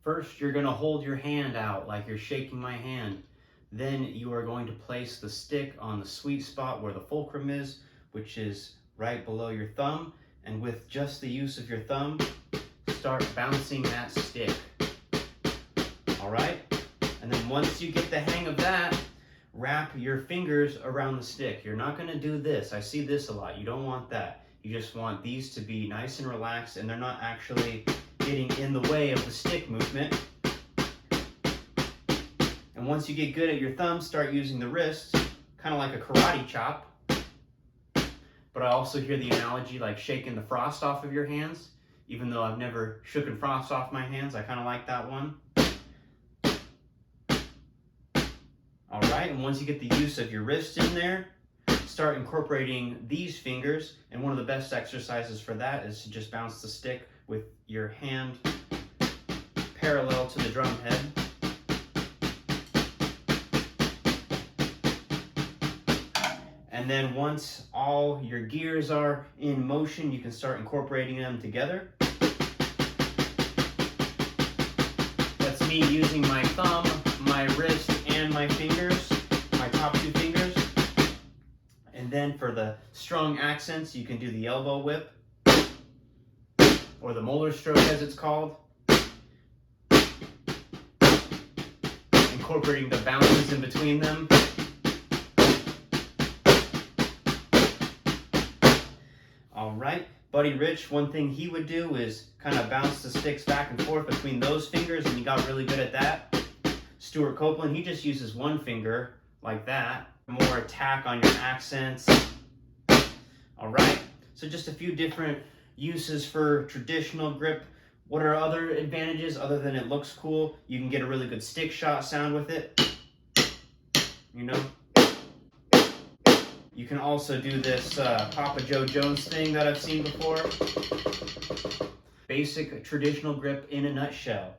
First, you're going to hold your hand out like you're shaking my hand. Then you are going to place the stick on the sweet spot where the fulcrum is, which is right below your thumb. And with just the use of your thumb, start bouncing that stick. All right? And then once you get the hang of that, wrap your fingers around the stick. You're not going to do this. I see this a lot. You don't want that. You just want these to be nice and relaxed, and they're not actually getting in the way of the stick movement. And once you get good at your thumb, start using the wrist, kind of like a karate chop. But I also hear the analogy like shaking the frost off of your hands. Even though I've never shooken frost off my hands, I kind of like that one. All right, and once you get the use of your wrist in there, start incorporating these fingers. And one of the best exercises for that is to just bounce the stick with your hand parallel to the drum head. And then once all your gears are in motion, you can start incorporating them together. That's me using my thumb, my wrist, and my fingers, my top two fingers. And then for the strong accents, you can do the elbow whip, or the molar stroke as it's called. Incorporating the bounces in between them. All right, Buddy Rich, one thing he would do is kind of bounce the sticks back and forth between those fingers, and he got really good at that. Stewart Copeland, he just uses one finger like that. More attack on your accents. All right, so just a few different uses for traditional grip. What are other advantages other than it looks cool? You can get a really good stick shot sound with it. You know? You can also do this Papa Joe Jones thing that I've seen before. Basic traditional grip in a nutshell.